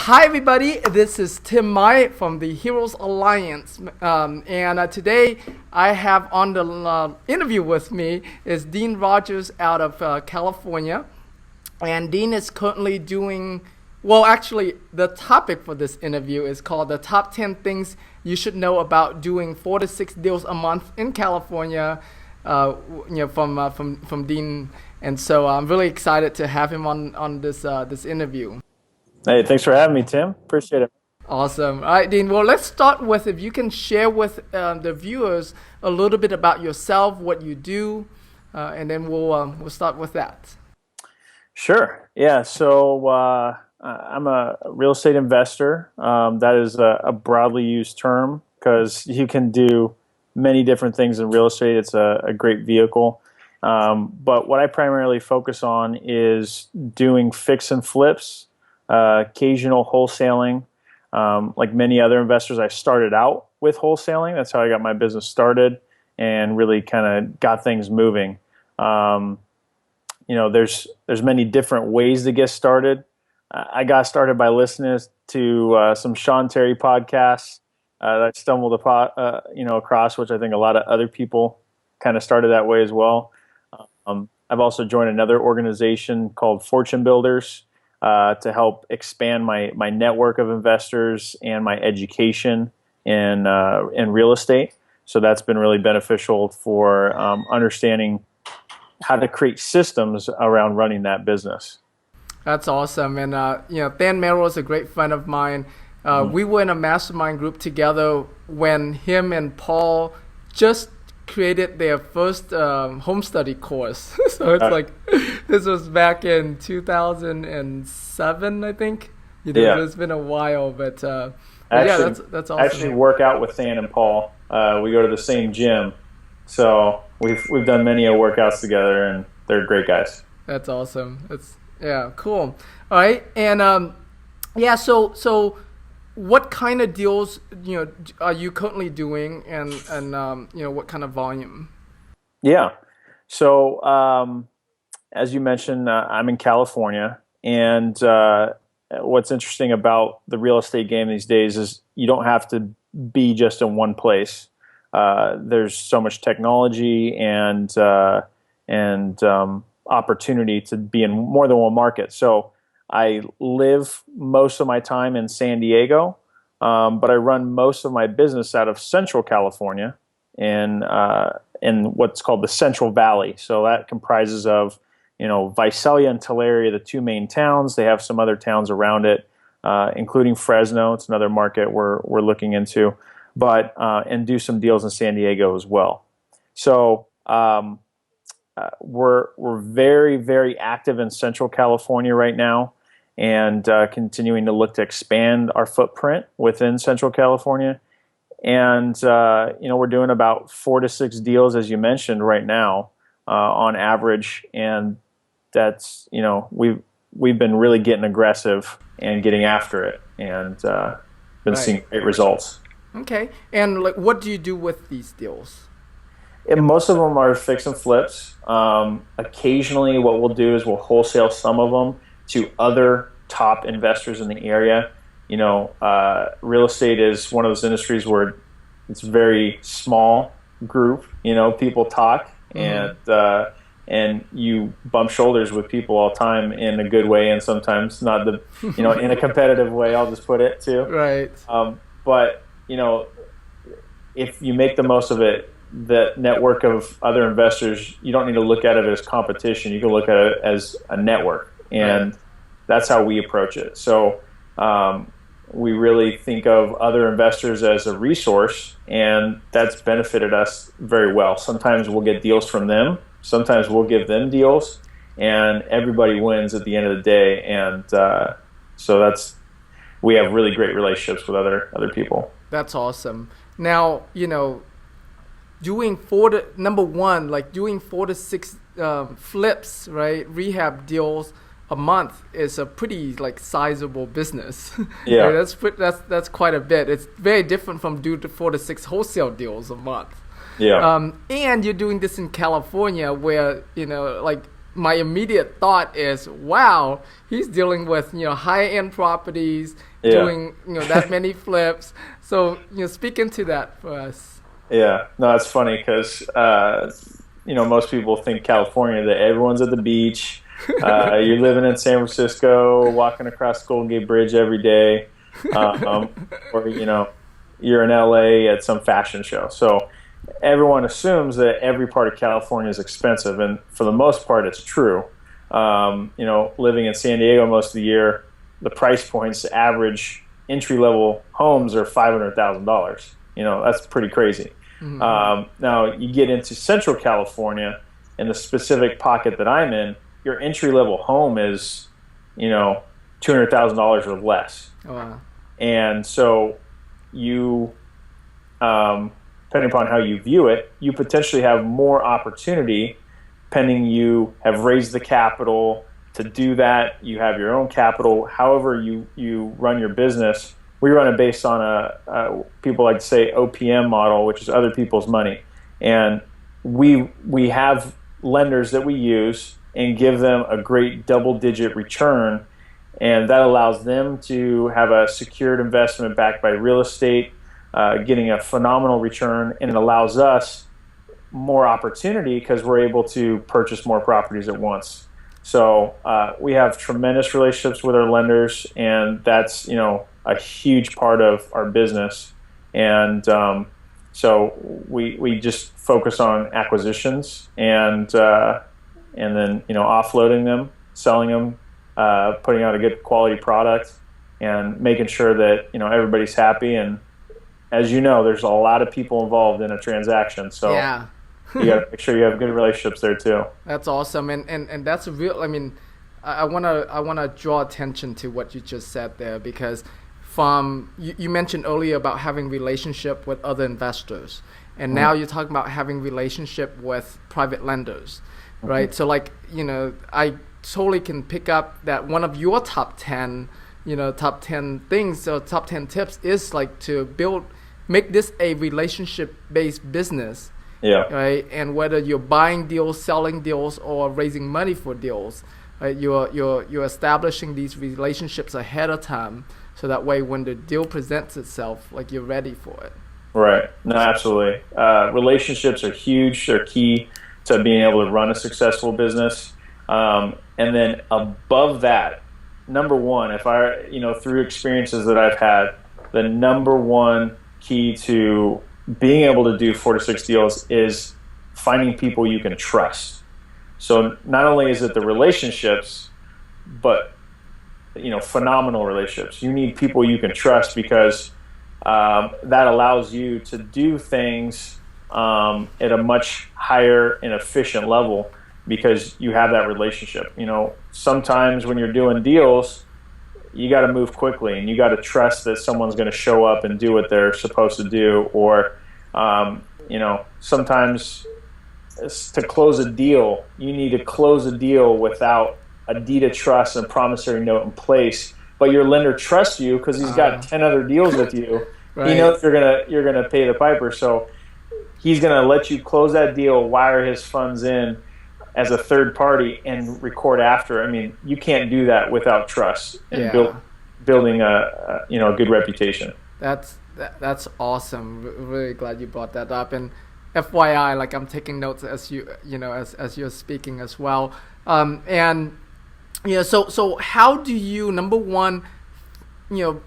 Hi everybody, this is Tim Mai from the Heroes Alliance, and today I have on the interview with me is Dean Rogers out of California, and Dean is currently doing, well actually the topic for this interview is called the top 10 things you should know about doing 4 to 6 deals a month in California, from Dean, and so I'm really excited to have him on this interview. Hey, thanks for having me, Tim. Appreciate it. Awesome. All right, Dean. Well, let's start with if you can share with the viewers a little bit about yourself, what you do, and then we'll start with that. Sure. Yeah. So I'm a real estate investor. That is a broadly used term because you can do many different things in real estate. It's a great vehicle. But what I primarily focus on is doing fix and flips, occasional wholesaling. Like many other investors, I started out with wholesaling. That's how I got my business started and really kind of got things moving. There's many different ways to get started. I got started by listening to some Sean Terry podcasts that I stumbled across, which I think a lot of other people kind of started that way as well. I've also joined another organization called Fortune Builders to help expand my network of investors and my education in real estate. So that's been really beneficial for understanding how to create systems around running that business. That's awesome. And Dan Merrill is a great friend of mine. We were in a mastermind group together when him and Paul just created their first home study course. So it's like, this was back in 2007, I think. It's been a while, but that's awesome. I actually work out with Dan and Paul. We go to the same gym, so we've done many workouts together, and they're great guys. That's awesome. Cool. All right, and so what kind of deals are you currently doing, and what kind of volume? Yeah. So as you mentioned, I'm in California, and what's interesting about the real estate game these days is you don't have to be just in one place. There's so much technology and opportunity to be in more than one market. So I live most of my time in San Diego, but I run most of my business out of Central California in what's called the Central Valley. So that comprises of, Visalia and Tulare, the two main towns. They have some other towns around it, including Fresno. It's another market we're looking into, but and do some deals in San Diego as well. So we're very, very active in Central California right now, and continuing to look to expand our footprint within Central California. And we're doing about 4 to 6 deals, as you mentioned, right now on average, and that's we've been really getting aggressive and getting after it, and been seeing great results. Okay, and what do you do with these deals? And most of them are fix and flips. Occasionally, what we'll do is we'll wholesale some of them to other top investors in the area. Real estate is one of those industries where it's very small group. People talk, and you bump shoulders with people all the time in a good way, and sometimes not in a competitive way. I'll just put it too. Right. But if you make the most of it, the network of other investors, you don't need to look at it as competition. You can look at it as a network, and that's how we approach it. So we really think of other investors as a resource, and that's benefited us very well. Sometimes we'll get deals from them. Sometimes we'll give them deals, and everybody wins at the end of the day. And so we have really great relationships with other people. That's awesome. Now, doing 4 to 6 flips, right? Rehab deals a month is a pretty sizable business. Yeah, right? That's quite a bit. It's very different from doing 4 to 6 wholesale deals a month. Yeah. And you're doing this in California, where my immediate thought is, wow, he's dealing with high-end properties, doing that many flips. So speak into that for us. Yeah, no, it's funny because most people think California that everyone's at the beach. You're living in San Francisco, walking across Golden Gate Bridge every day, or you're in LA at some fashion show. So everyone assumes that every part of California is expensive, and for the most part, it's true. Living in San Diego most of the year, the price points, average entry-level homes are $500,000. That's pretty crazy. Mm-hmm. Now you get into Central California, in the specific pocket that I'm in, your entry-level home is, $200,000 or less. Oh, wow. And so you, depending upon how you view it, you potentially have more opportunity, pending you have raised the capital to do that. You have your own capital. However you run your business, we run it based on a people like to say OPM model, which is other people's money. And we have lenders that we use and give them a great double-digit return, and that allows them to have a secured investment backed by real estate, getting a phenomenal return, and it allows us more opportunity because we're able to purchase more properties at once. So we have tremendous relationships with our lenders, and that's a huge part of our business. And so we just focus on acquisitions and then offloading them, selling them, putting out a good quality product, and making sure that everybody's happy. And as there's a lot of people involved in a transaction, so yeah. You got to make sure you have good relationships there too. That's awesome, and that's a real. I mean, I wanna draw attention to what you just said there, because from you mentioned earlier about having relationship with other investors, and now you're talking about having relationship with private lenders, right? So I totally can pick up that one of your top 10 things, or top 10 tips is to make this a relationship based business. Yeah. Right. And whether you're buying deals, selling deals, or raising money for deals, right? You're establishing these relationships ahead of time, so that way when the deal presents itself, you're ready for it. Right. No, absolutely. Relationships are huge. They're key to being able to run a successful business. And then above that, number one, if I, through experiences that I've had, the number one key to being able to do 4 to 6 deals is finding people you can trust. So not only is it the relationships, but phenomenal relationships. You need people you can trust, because that allows you to do things at a much higher and efficient level, because you have that relationship. Sometimes when you're doing deals, you got to move quickly, and you got to trust that someone's going to show up and do what they're supposed to do. Or, sometimes to close a deal, you need to close a deal without a deed of trust and promissory note in place. But your lender trusts you because he's got 10 other deals with you. Right. He knows you're gonna pay the piper, so he's gonna let you close that deal, wire his funds in as a third party, and record after. I mean, you can't do that without trust and building a good reputation. That's awesome. Really glad you brought that up. And FYI, I'm taking notes as as you're speaking as well. So how do you, number one,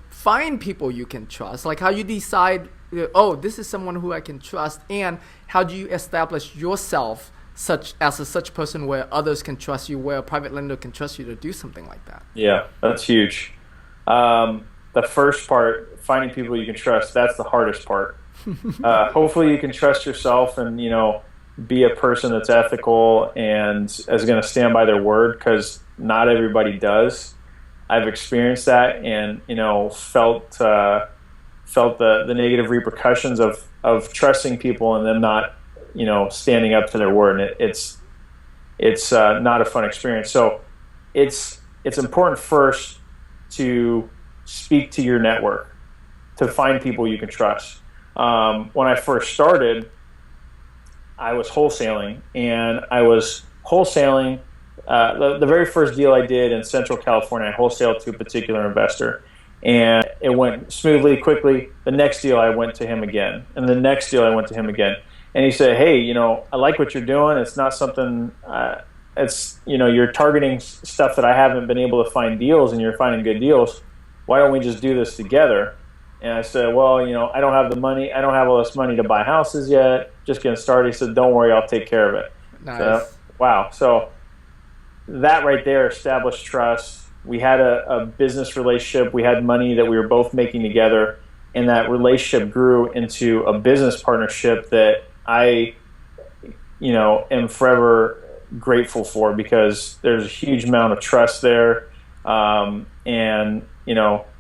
find people you can trust? How you decide, this is someone who I can trust, and how do you establish yourself such person where others can trust you, where a private lender can trust you to do something like that? Yeah, that's huge. The first part, finding people you can trust, that's the hardest part. Hopefully you can trust yourself and, be a person that's ethical and is going to stand by their word, because not everybody does. I've experienced that and, felt the negative repercussions of trusting people and them not, standing up to their word. And it's not a fun experience. So it's important first to speak to your network, to find people you can trust. When I first started, I was wholesaling, and I was wholesaling the very first deal I did in Central California, I wholesaled to a particular investor, and it went smoothly, quickly. The next deal I went to him again, and the next deal I went to him again, and he said, "Hey, I like what you're doing. It's not something. It's you're targeting stuff that I haven't been able to find deals, and you're finding good deals. Why don't we just do this together?" And I said, "Well, I don't have the money. I don't have all this money to buy houses yet. Just getting started." He said, "Don't worry, I'll take care of it." So, Nice. wow. So that right there established trust. We had a business relationship. We had money that we were both making together, and that relationship grew into a business partnership that I, am forever grateful for, because there's a huge amount of trust there, and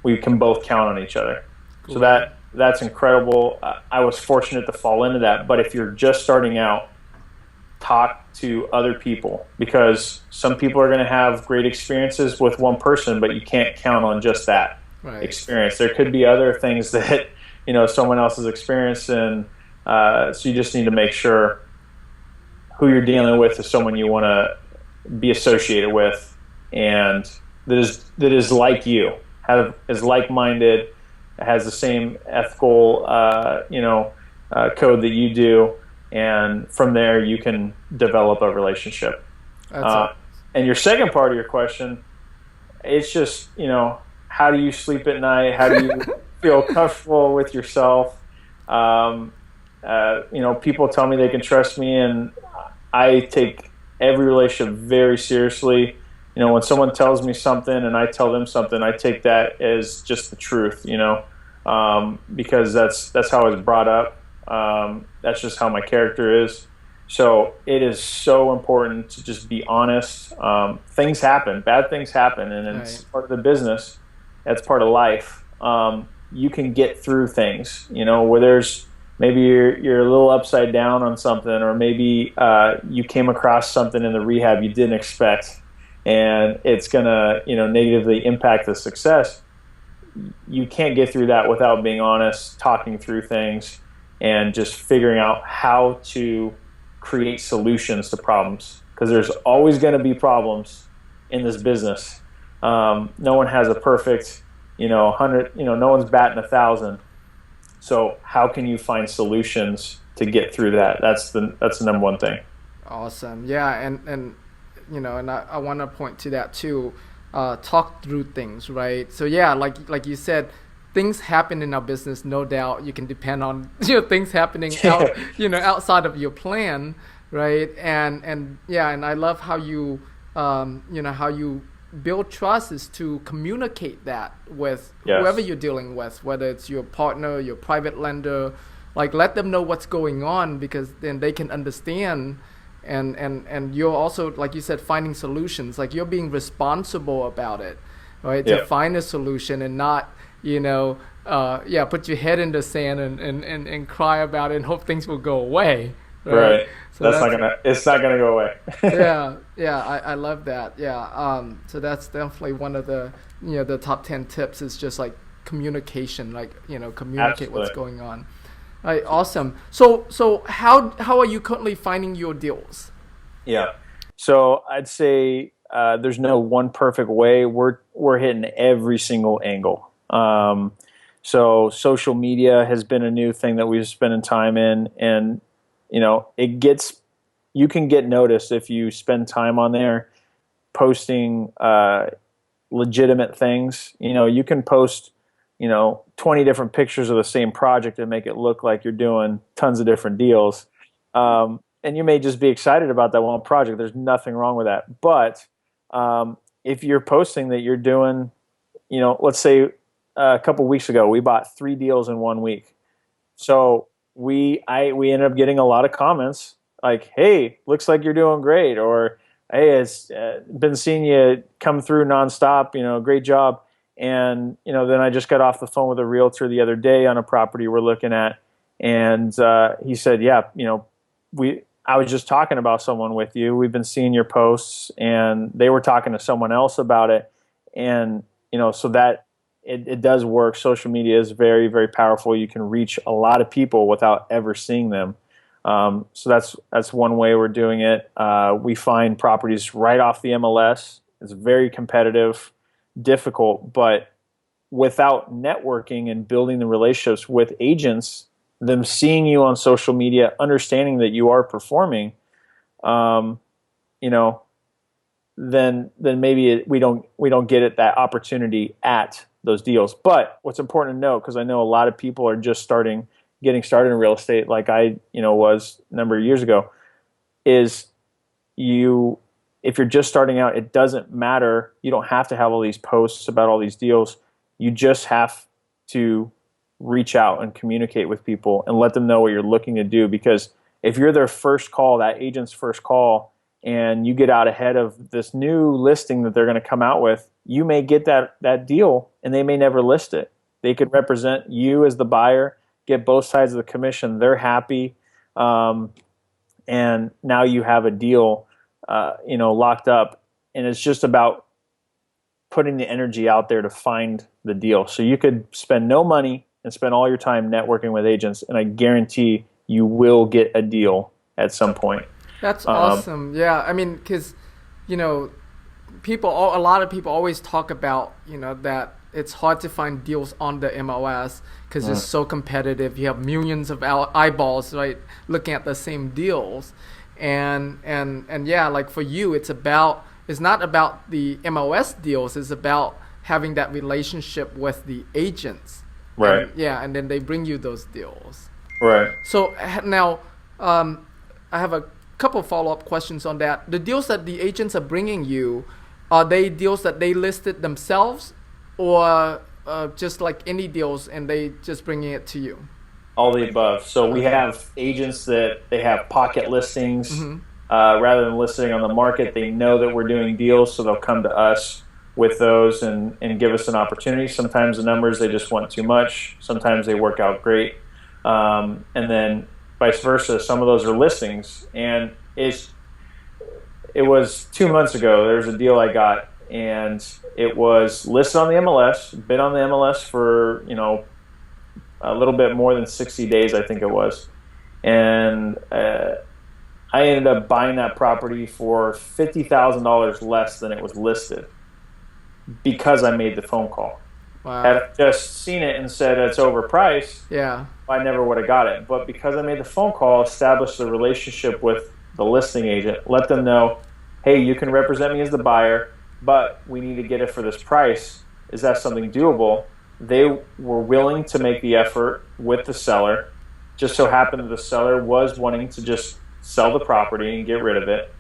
we can both count on each other. Cool. So that's incredible. I was fortunate to fall into that. But if you're just starting out, talk to other people, because some people are going to have great experiences with one person, but you can't count on just that experience. There could be other things that someone else has experienced, and so you just need to make sure who you're dealing with is someone you want to be associated with, and that is like you, is like-minded, has the same ethical code that you do. And from there, you can develop a relationship. And your second part of your question, it's just, how do you sleep at night? How do you feel comfortable with yourself? People tell me they can trust me, and I take every relationship very seriously. When someone tells me something and I tell them something, I take that as just the truth, because that's how I was brought up. That's just how my character is. So it is so important to just be honest. Things happen, bad things happen, and it's part of the business. That's part of life. You can get through things, where there's maybe you're a little upside down on something, or maybe you came across something in the rehab you didn't expect, and it's gonna negatively impact the success. You can't get through that without being honest, talking through things, and just figuring out how to create solutions to problems, because there's always going to be problems in this business. No one has a perfect, 100. No one's batting 1,000. So how can you find solutions to get through that? That's the number one thing. Awesome. Yeah, and I want to point to that too. Talk through things, right? So yeah, like you said, things happen in our business, no doubt. You can depend on things happening outside of your plan, right? And I love how you how you build trust is to communicate that with whoever you're dealing with, whether it's your partner, your private lender. Like, let them know what's going on, because then they can understand. And you're also, like you said, finding solutions. Like, you're being responsible about it, right? To find a solution, and not put your head in the sand and cry about it and hope things will go away. Right. So it's not gonna go away. I love that. So that's definitely one of the the top 10 tips is just like communication, communicate Absolutely. what's going on. All right, awesome. So how are you currently finding your deals? Yeah. So I'd say there's no one perfect way. We're hitting every single angle. So social media has been a new thing that we've spending time in, and you can get noticed if you spend time on there posting legitimate things. You can post 20 different pictures of the same project and make it look like you're doing tons of different deals. And you may just be excited about that one project. There's nothing wrong with that. But if you're posting that you're doing, let's say a couple weeks ago, we bought 3 deals in 1 week. So we ended up getting a lot of comments like, "Hey, looks like you're doing great," or "Hey, it's been seeing you come through nonstop. Great job." And then I just got off the phone with a realtor the other day on a property we're looking at, and he said, "Yeah, I was just talking about someone with you. We've been seeing your posts," and they were talking to someone else about it, and so that it does work. Social media is very, very powerful. You can reach a lot of people without ever seeing them. So that's one way we're doing it. We find properties right off the MLS. It's very competitive, difficult, but without networking and building the relationships with agents, them seeing you on social media, understanding that you are performing, you know, then maybe we don't get it that opportunity at those deals. But what's important to note, because I know a lot of people are just getting started in real estate, like I was a number of years ago, is if you're just starting out, it doesn't matter. You don't have to have all these posts about all these deals. You just have to reach out and communicate with people and let them know what you're looking to do. Because if you're their first call, that agent's first call, and you get out ahead of this new listing that they're going to come out with, you may get that deal and they may never list it. They could represent you as the buyer, get both sides of the commission. They're happy. And now you have a deal, locked up, and it's just about putting the energy out there to find the deal. So you could spend no money and spend all your time networking with agents, and I guarantee you will get a deal at some point. That's awesome. Yeah, I mean, because a lot of people always talk about that it's hard to find deals on the MLS because it's so competitive. You have millions of eyeballs, right, looking at the same deals, and yeah, like for you, it's not about the MLS deals. It's about having that relationship with the agents, right? And then they bring you those deals, right? So now, I have a couple follow-up questions on that. The deals that the agents are bringing you, are they deals that they listed themselves, or just like any deals and they just bringing it to you? All the above. So we have agents that they have pocket listings. Rather than listing on the market, they know that we're doing deals, so they'll come to us with those and give us an opportunity. Sometimes the numbers, they just want too much. Sometimes they work out great. And then vice versa, some of those are listings. And it was 2 months ago, there was a deal I got, and it was listed on the MLS, been on the MLS for, a little bit more than 60 days, I think it was. And I ended up buying that property for $50,000 less than it was listed because I made the phone call. Wow. Had I just seen it and said it's overpriced, yeah, I never would have got it. But because I made the phone call, established a relationship with the listing agent, let them know, hey, you can represent me as the buyer, but we need to get it for this price. Is that something doable? They were willing to make the effort with the seller. Just so happened that the seller was wanting to just sell the property and get rid of it,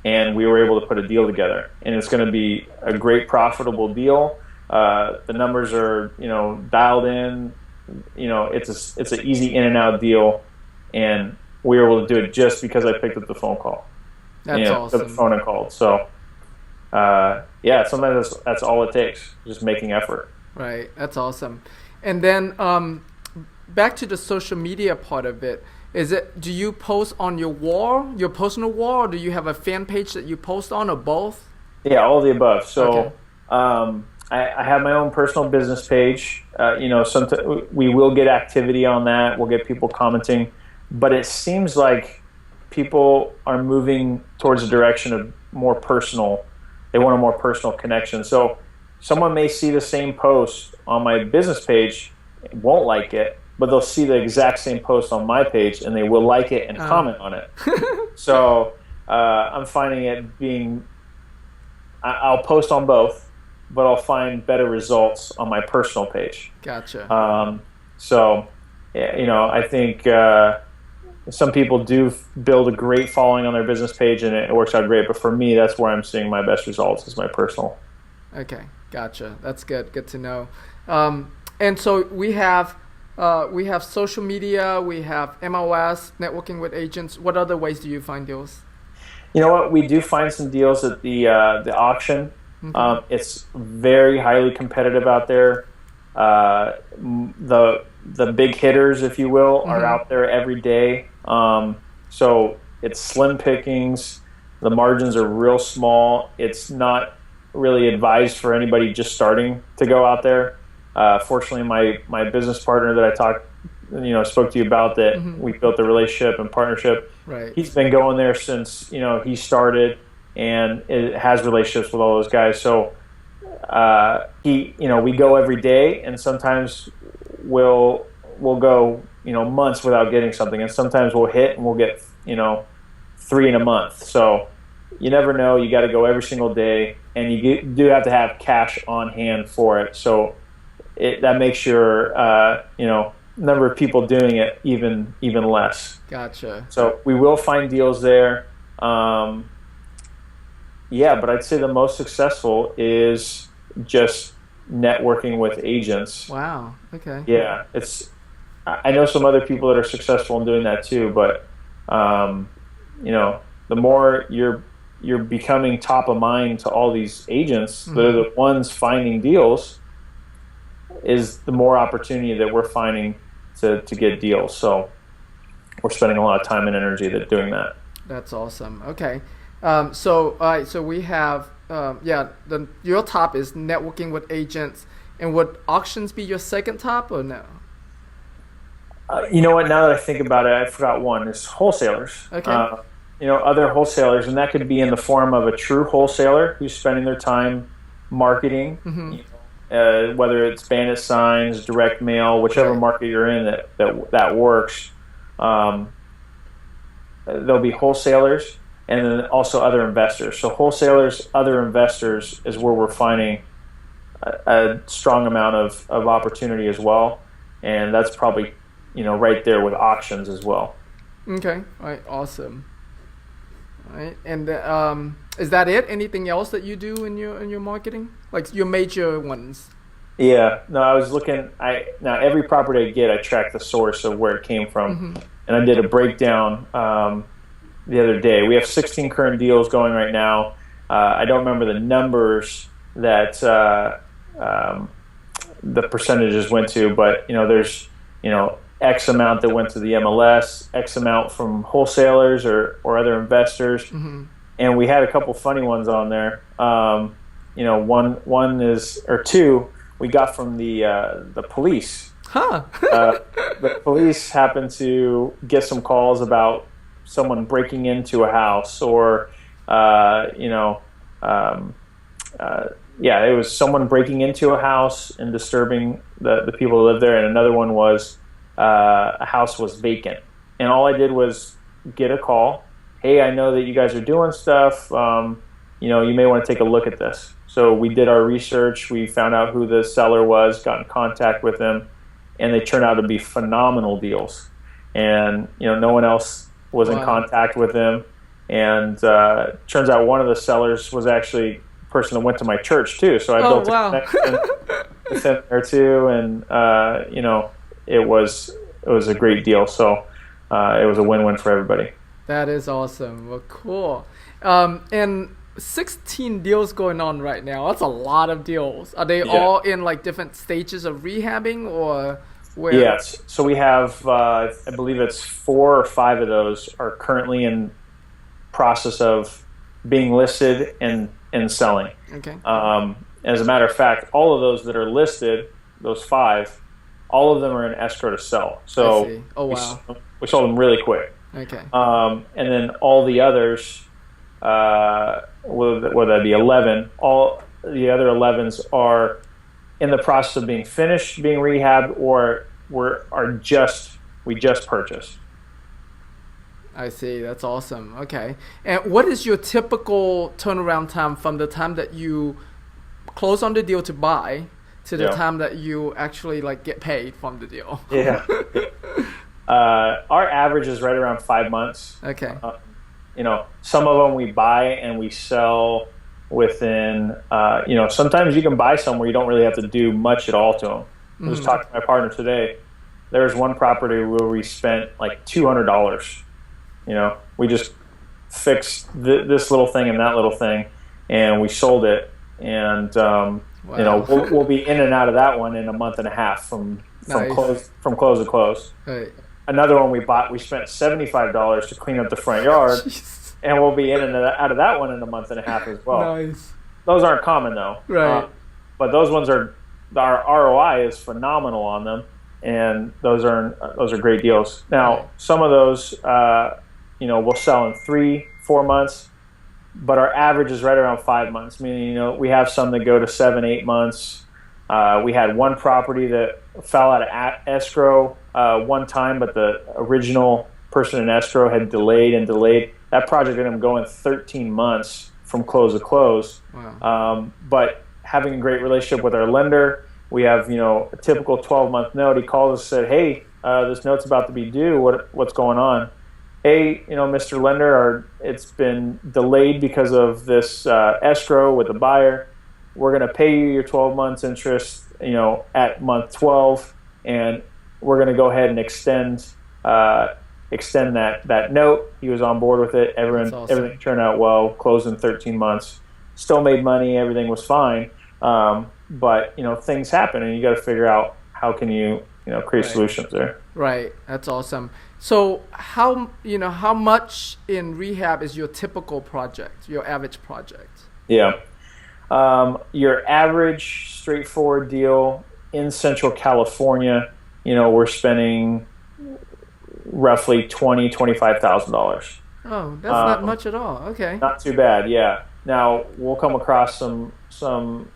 and we were able to put a deal together. And it's going to be a great, profitable deal. The numbers are, dialed in. It's an easy in and out deal, and we were able to do it just because I picked up the phone call. That's awesome. Picked up the phone and called. So, sometimes that's all it takes, just making effort. Right. That's awesome. And then back to the social media part of it. Do you post on your wall, your personal wall, or do you have a fan page that you post on, or both? Yeah, all of the above. So okay. I have my own personal business page. Sometimes we will get activity on that. We'll get people commenting, but it seems like people are moving towards the direction of more personal. They want a more personal connection. So someone may see the same post on my business page, won't like it, but they'll see the exact same post on my page and they will like it and comment on it. So I'm finding it being, I'll post on both, but I'll find better results on my personal page. Gotcha. I think some people do build a great following on their business page and it works out great, but for me, that's where I'm seeing my best results is my personal. Okay, gotcha. That's good. Good to know. And so we have social media, we have MLS, networking with agents. What other ways do you find deals? You know what? We do find some deals at the auction. Mm-hmm. It's very highly competitive out there. The big hitters, if you will, are out there every day. So it's slim pickings. The margins are real small. It's not really advised for anybody just starting to go out there. Fortunately, my business partner that I talked spoke to you about that. We built the relationship and partnership. Right. He's been going there since he started, and it has relationships with all those guys. So we go every day, and sometimes we'll go months without getting something, and sometimes we'll hit and we'll get 3 in a month. So you never know. You got to go every single day, and you do have to have cash on hand for it. So that makes your number of people doing it even less. Gotcha. So we will find deals there. But I'd say the most successful is just networking with agents. Wow. Okay. Yeah, I know some other people that are successful in doing that too, but the more you're becoming top of mind to all these agents that are the ones finding deals, is the more opportunity that we're finding to get deals. So we're spending a lot of time and energy doing that. That's awesome. Okay. So we have your top is networking with agents, and would auctions be your second top or no? You know what? Now that I think about it, I forgot one. It's wholesalers. Okay. Other wholesalers, and that could be in the form of a true wholesaler who's spending their time marketing, whether it's bandit signs, direct mail, whichever market you're in that works. There'll be wholesalers, and then also other investors. So wholesalers, other investors is where we're finding a strong amount of opportunity as well, and that's probably right there with auctions as well. Okay. All right. Awesome. All right. And is that it? Anything else that you do in your marketing, like your major ones? Yeah. No, I was looking. Now every property I get, I track the source of where it came from, and I did a breakdown the other day. We have 16 current deals going right now. I don't remember the numbers that the percentages went to, but there's X amount that went to the MLS, X amount from wholesalers or other investors, and we had a couple funny ones on there. One is, or two we got from the police. The police happened to get some calls about someone breaking into a house, or it was someone breaking into a house and disturbing the people who live there, and another one was a house was vacant, and all I did was get a call. Hey, I know that you guys are doing stuff. You may want to take a look at this. So we did our research. We found out who the seller was, got in contact with them, and they turned out to be phenomenal deals. And no one else was in contact with them. And turns out one of the sellers was actually a person that went to my church too. So I built a connection with him there too, and it was a great deal. So it was a win-win for everybody. That is awesome. Well, cool. And 16 deals going on right now. That's a lot of deals. Are they all in like different stages of rehabbing, or where? Yes. So we have, I believe it's 4 or 5 of those are currently in process of being listed and selling. Okay. As a matter of fact, all of those that are listed, those 5, all of them are in escrow to sell. So I see. Oh, wow. we sold them really quick. Okay. And then all the others, whether that be 11, all the other 11s are in the process of being finished, being rehabbed, or we just purchased. I see. That's awesome. Okay. And what is your typical turnaround time from the time that you close on the deal to buy to the time that you actually like get paid from the deal? Yeah. Our average is right around 5 months. Okay. Some of them we buy and we sell within, sometimes you can buy some where you don't really have to do much at all to them. I was talking to my partner today. There was one property where we spent like $200. We just fixed this little thing and that little thing, and we sold it. And we'll be in and out of that one in a month and a half from close to close. Right. Another one we bought, we spent $75 to clean up the front yard, and we'll be in and out of that one in a month and a half as well. Nice. Those aren't common though, right? But those ones our ROI is phenomenal on them. and those are great deals. Now, Right. some of those, we'll sell in 3-4 months, but our average is right around 5 months. Meaning, we have some that go to 7-8 months. We had one property that fell out of escrow one time, but the original person in escrow had delayed and delayed. That project ended up going 13 months from close to close. Wow. But having a great relationship with our lender, we have a typical 12-month note. He calls us and said, "Hey, this note's about to be due. What's going on?" "Hey, Mr. Lender, it's been delayed because of this escrow with the buyer. We're going to pay you your 12 months interest, at month 12, and we're going to go ahead and extend that note." He was on board with it. That's awesome. Everything turned out well. Closed in 13 months. Still made money. Everything was fine. But things happen, and you got to figure out how can you create Right. solutions there. Right. That's awesome. So how much in rehab is your typical project, your average project? Yeah. Your average straightforward deal in Central California, we're spending roughly $25,000. Oh, that's not much at all. Okay. Not too bad, yeah. Now we'll come across some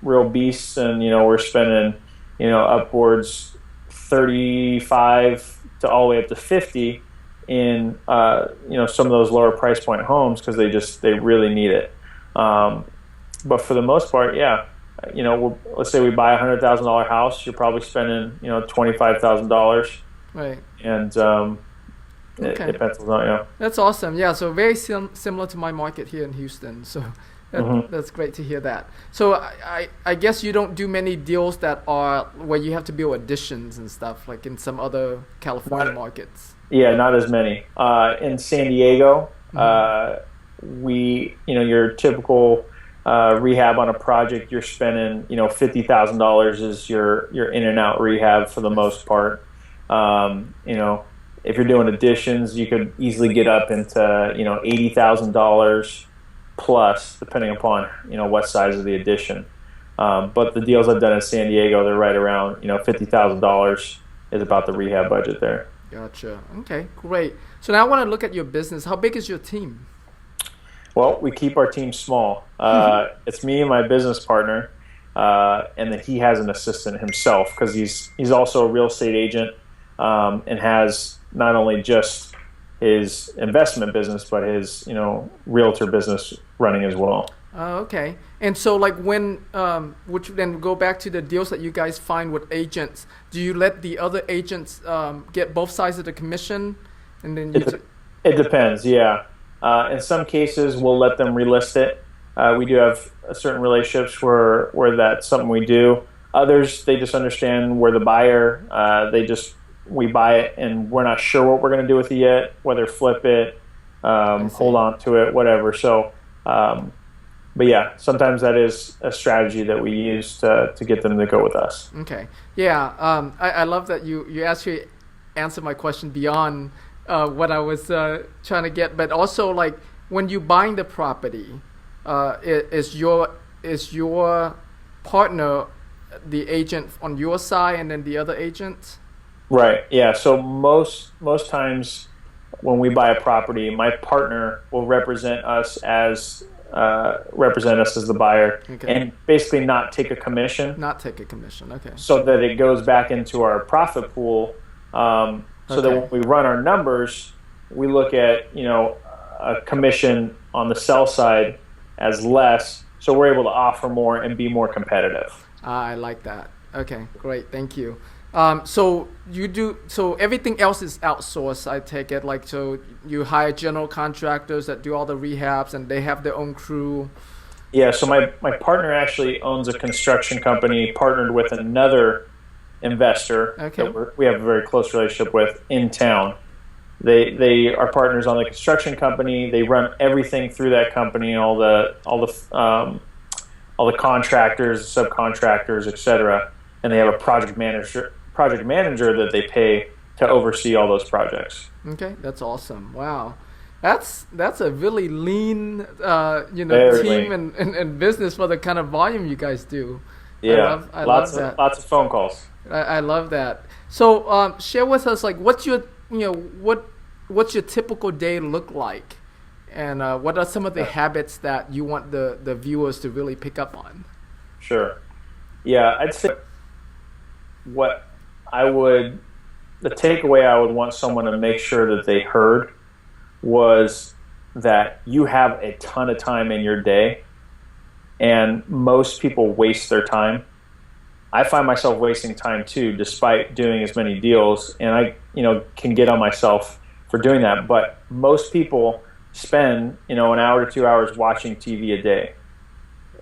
real beasts, and we're spending upwards 35 to all the way up to 50 in some of those lower price point homes because they really need it. But for the most part, yeah, let's say we buy $100,000 house, you're probably spending $25,000, Right. and Okay. it pencils out. Yeah. That's awesome. Yeah. So very similar to my market here in Houston. So Mhm. that's great to hear that. So I guess you don't do many deals that are where you have to build additions and stuff like in some other California markets. Yeah, not as many. In San Diego, your typical rehab on a project, you're spending, $50,000 is your in and out rehab for the most part. If you're doing additions, you could easily get up into, $80,000 plus, depending upon, what size of the addition. But the deals I've done in San Diego, they're right around, $50,000 is about the rehab budget there. Gotcha. Okay, great. So now I want to look at your business. How big is your team? Well, we keep our team small. It's me and my business partner, and then he has an assistant himself because he's also a real estate agent, and has not only just his investment business but his realtor business running as well. Okay. And so like when, which then go back to the deals that you guys find with agents, do you let the other agents get both sides of the commission? And then It depends, yeah. In some cases, we'll let them relist it. We do have certain relationships where that's something we do. Others, they just understand we're the buyer. We buy it and we're not sure what we're going to do with it yet, whether flip it, hold on to it, whatever. So, but yeah, sometimes that is a strategy that we use to get them to go with us. Okay. Yeah. I love that you actually answered my question beyond what I was trying to get, but also like when you buying the property, is your partner the agent on your side and then the other agent? Right. Yeah. So most times when we buy a property, my partner will represent us as the buyer, Okay. and basically not take a commission, Not take a commission. Okay. so that it goes back into our profit pool. So that Okay. when we run our numbers, we look at a commission on the sell side as less, so we're able to offer more and be more competitive. I like that. Okay, great. Thank you. So everything else is outsourced, I take it. Like, so you hire general contractors that do all the rehabs and they have their own crew. Yeah, so my partner actually owns a construction company partnered with another investor Okay. that we have a very close relationship with in town. They are partners on the construction company. They run everything through that company, all the contractors, subcontractors, etc. And they have a project manager that they pay to oversee all those projects. Okay, that's awesome. Wow. That's a really lean Very team lean. and business for the kind of volume you guys do. Yeah, I love that. lots of phone calls. I love that. So share with us, like, what's your, what's your typical day look like, and what are some of the habits that you want the viewers to really pick up on? Sure. Yeah, I'd say what I would, the takeaway I would want someone to make sure that they heard was that you have a ton of time in your day, and most people waste their time. I find myself wasting time too, despite doing as many deals, and I, can get on myself for doing that. But most people spend, an hour to 2 hours watching TV a day,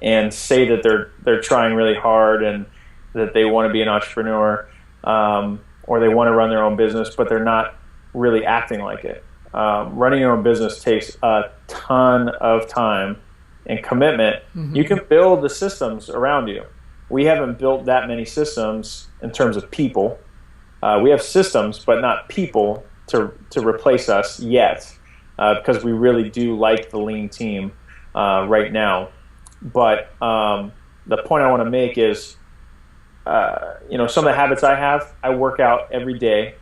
and say that they're trying really hard and that they want to be an entrepreneur, or they want to run their own business, but they're not really acting like it. Running your own business takes a ton of time and commitment. Mm-hmm. You can build the systems around you. We haven't built that many systems in terms of people. We have systems, but not people to replace us yet, because we really do like the lean team right now. But the point I want to make is, some of the habits I have, I work out every day.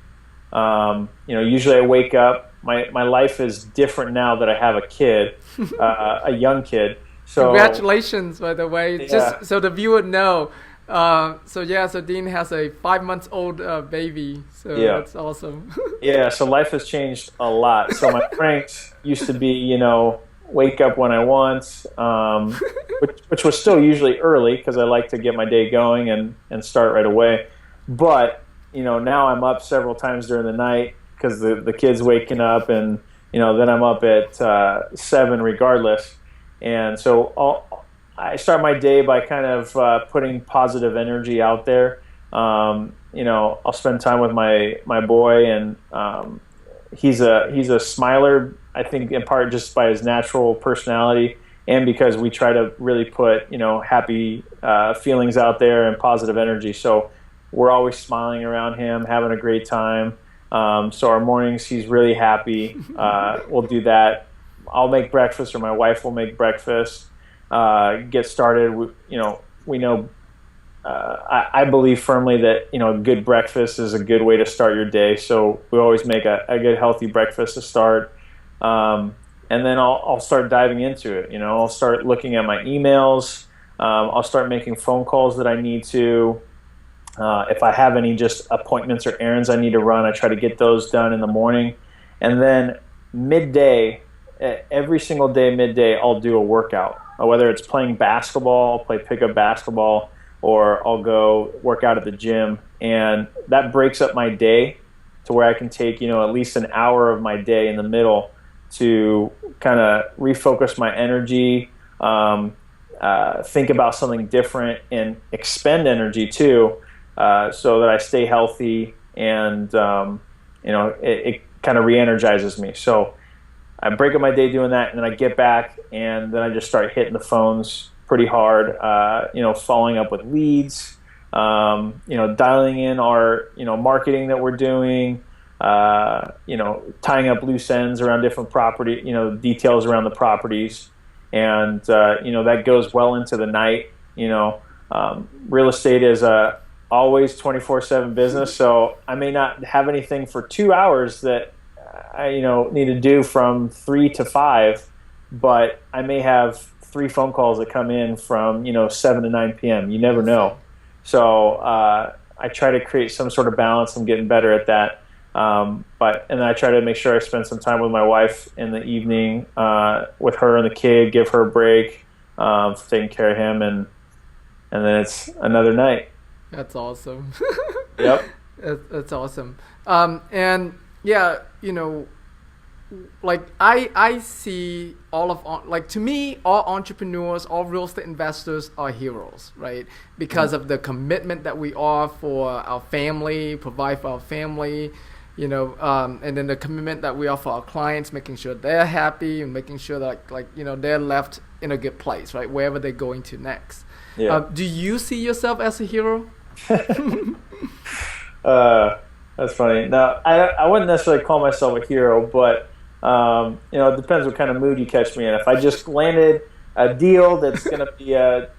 Usually I wake up. My life is different now that I have a kid, a young kid. So congratulations, by the way. Yeah. Just so the viewer know. So Dean has a 5 months old baby. So Yeah. that's awesome. Yeah, so life has changed a lot. So my pranks used to be, wake up when I want, which was still usually early because I like to get my day going and start right away. But, now I'm up several times during the night because the kid's waking up, and, then I'm up at 7 regardless. And so I start my day by kind of putting positive energy out there. I'll spend time with my boy, and he's a smiler, I think, in part just by his natural personality, and because we try to really put happy feelings out there and positive energy. So we're always smiling around him, having a great time. So our mornings, he's really happy. We'll do that. I'll make breakfast, or my wife will make breakfast. Get started. We know. I believe firmly that a good breakfast is a good way to start your day. So we always make a good healthy breakfast to start, and then I'll start diving into it. I'll start looking at my emails. I'll start making phone calls that I need to. If I have any just appointments or errands I need to run, I try to get those done in the morning, and then midday. Every single day, midday, I'll do a workout. Whether it's playing basketball, I'll play pickup basketball, or I'll go work out at the gym. And that breaks up my day to where I can take, at least an hour of my day in the middle to kind of refocus my energy, think about something different, and expend energy too, so that I stay healthy, and, it kind of re-energizes me. So I break up my day doing that, and then I get back, and then I just start hitting the phones pretty hard, following up with leads, dialing in our, marketing that we're doing, tying up loose ends around different property, details around the properties. And, that goes well into the night. Real estate is always 24/7 business. So I may not have anything for 2 hours that I need to do from 3 to 5, but I may have 3 phone calls that come in from 7 to 9 p.m. You never know. So I try to create some sort of balance. I'm getting better at that. And then I try to make sure I spend some time with my wife in the evening, with her and the kid, give her a break, for taking care of him, and then it's another night. That's awesome. Yep. That's awesome. And yeah, like I see to me, all entrepreneurs, all real estate investors are heroes, right? Because of the commitment that we are for our family, provide for our family, and then the commitment that we are for our clients, making sure they're happy and making sure that they're left in a good place, right? Wherever they're going to next. Yeah. Do you see yourself as a hero? That's funny. Now, I wouldn't necessarily call myself a hero, but it depends what kind of mood you catch me in. If I just landed a deal that's going to be a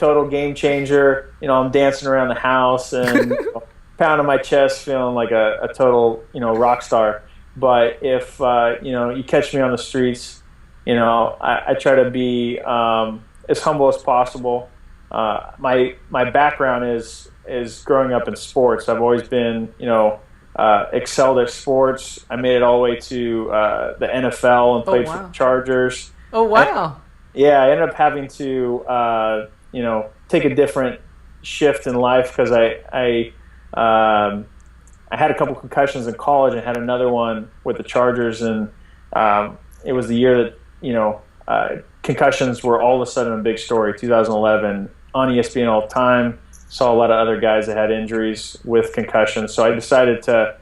total game changer. I'm dancing around the house and pounding my chest, feeling like a total, rock star. But if, you catch me on the streets, I try to be as humble as possible. My background is growing up in sports. I've always been, excelled at sports. I made it all the way to the NFL and played for the Chargers. Oh, wow. I ended up having to, take a different shift in life because I had a couple concussions in college and had another one with the Chargers, and it was the year that concussions were all of a sudden a big story. 2011 on ESPN all the time. Saw a lot of other guys that had injuries with concussions, so I decided to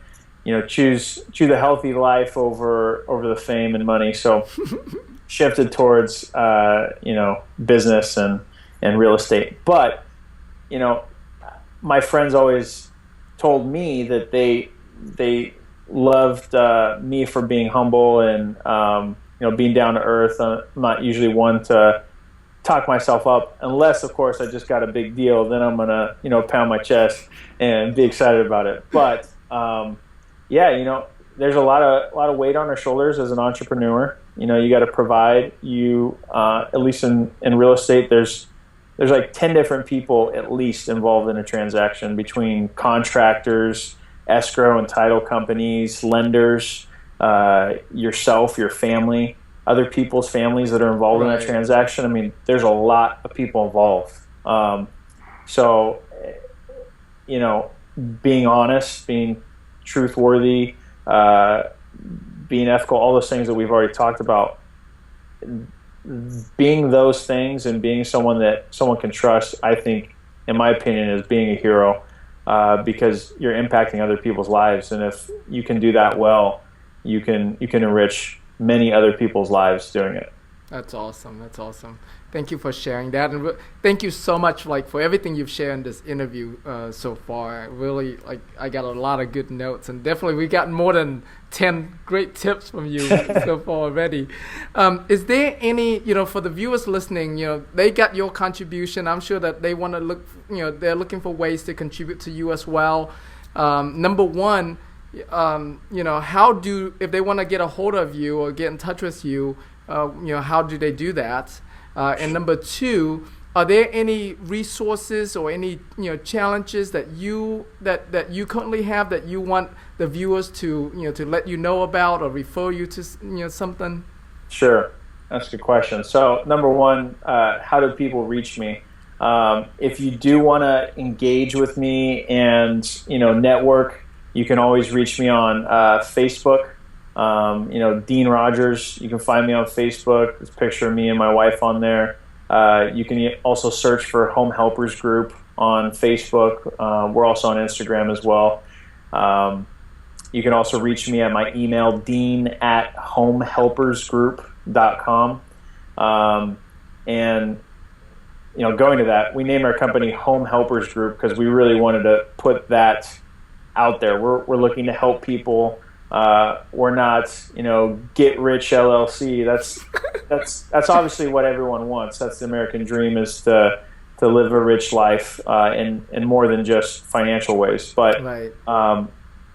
choose a healthy life over the fame and money. So shifted towards business and real estate. But my friends always told me that they loved me for being humble and being down to earth. I'm not usually one to talk myself up unless, of course, I just got a big deal. Then I'm gonna pound my chest and be excited about it. But there's a lot of weight on our shoulders as an entrepreneur. You got to provide. At least in real estate, there's like 10 different people at least involved in a transaction, between contractors, escrow and title companies, lenders, yourself, your family, other people's families that are involved in that transaction. I mean, there's a lot of people involved. So, being honest, being truthworthy, being ethical, all those things that we've already talked about, being those things and being someone that someone can trust, I think, in my opinion, is being a hero, because you're impacting other people's lives. And if you can do that well, you can enrich many other people's lives doing it. That's awesome. Thank you for sharing that, and thank you so much for everything you've shared in this interview so far. Really, I got a lot of good notes, and definitely we got more than 10 great tips from you so far already. Is there any, for the viewers listening, they got your contribution. I'm sure that they want to look, they're looking for ways to contribute to you as well. Number one, if they want to get a hold of you or get in touch with you, how do they do that? And number two, are there any resources or any challenges that you currently have that you want the viewers to let you know about or refer you to something? Sure, that's a good question. So number one, how do people reach me? If you do want to engage with me and network, you can always reach me on Facebook. Dean Rogers. You can find me on Facebook. There's a picture of me and my wife on there. You can also search for Home Helpers Group on Facebook. We're also on Instagram as well. You can also reach me at my email, dean@homehelpersgroup.com. And going to that, we named our company Home Helpers Group because we really wanted to put that out there. We're looking to help people. We're not, get rich LLC. That's obviously what everyone wants. That's the American dream, is to live a rich life in more than just financial ways. But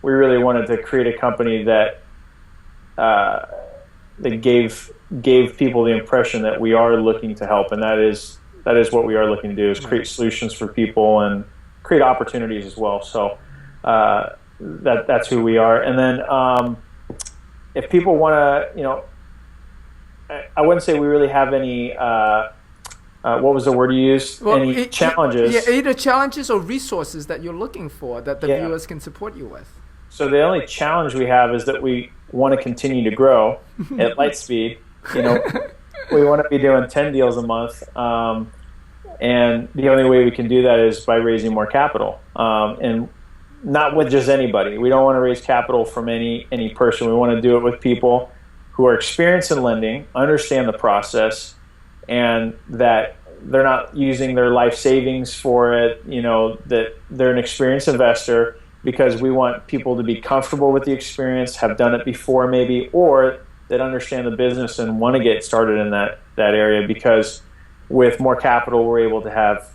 we really wanted to create a company that gave people the impression that we are looking to help, and that is what we are looking to do, is create solutions for people and create opportunities as well. So that's who we are. And then if people want to, I wouldn't say we really have any, what was the word you used? Any challenges? Yeah, either challenges or resources that you're looking for that the viewers can support you with. So the only challenge we have is that we want to continue to grow at light speed. We want to be doing 10 deals a month. And the only way we can do that is by raising more capital. And not with just anybody. We don't want to raise capital from any person. We want to do it with people who are experienced in lending, understand the process, and that they're not using their life savings for it, that they're an experienced investor, because we want people to be comfortable with the experience, have done it before maybe, or that understand the business and want to get started in that area, because with more capital, we're able to have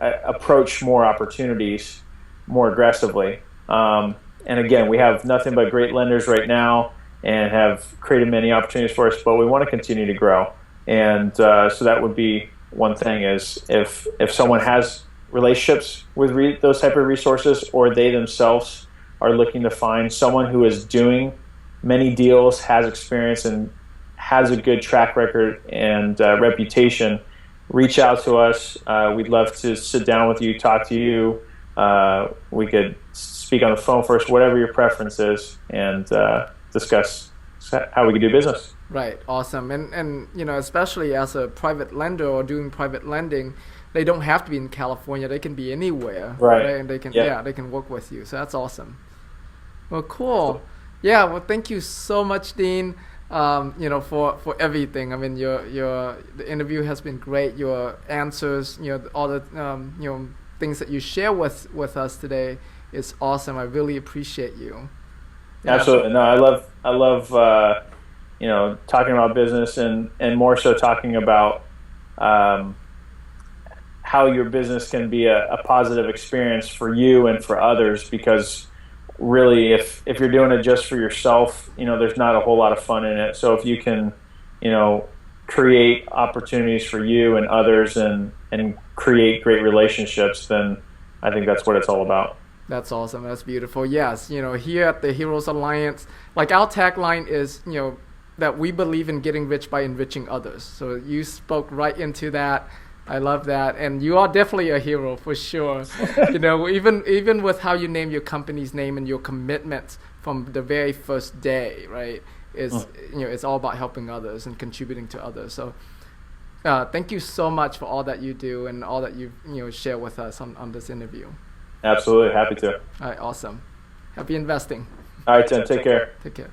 approach more opportunities more aggressively. And again, we have nothing but great lenders right now and have created many opportunities for us, but we want to continue to grow. And so that would be one thing, is if someone has relationships with those type of resources, or they themselves are looking to find someone who is doing many deals, has experience, and has a good track record and reputation, reach out to us. We'd love to sit down with you, talk to you. We could speak on the phone first, whatever your preference is, and discuss how we could do business. Right. Awesome. And especially as a private lender or doing private lending, they don't have to be in California. They can be anywhere. Right. And they can they can work with you. So that's awesome. Well, cool. Yeah. Well, thank you so much, Dean. For everything. I mean, the interview has been great. Your answers, all the things that you share with us today is awesome. I really appreciate you. Yeah. Absolutely. No, I love talking about business, and more so talking about how your business can be a positive experience for you and for others, because really, if you're doing it just for yourself, there's not a whole lot of fun in it. So if you can, create opportunities for you and others, and create great relationships, then I think that's what it's all about. That's awesome. That's beautiful. Yes, here at the Heroes Alliance, like our tagline is, that we believe in getting rich by enriching others. So you spoke right into that. I love that, and you are definitely a hero for sure. Even with how you name your company's name and your commitments from the very first day, right? It's all about helping others and contributing to others. So, thank you so much for all that you do and all that you share with us on this interview. Absolutely, happy to. All right, awesome. Happy investing. All right, Tim. Take care. Take care.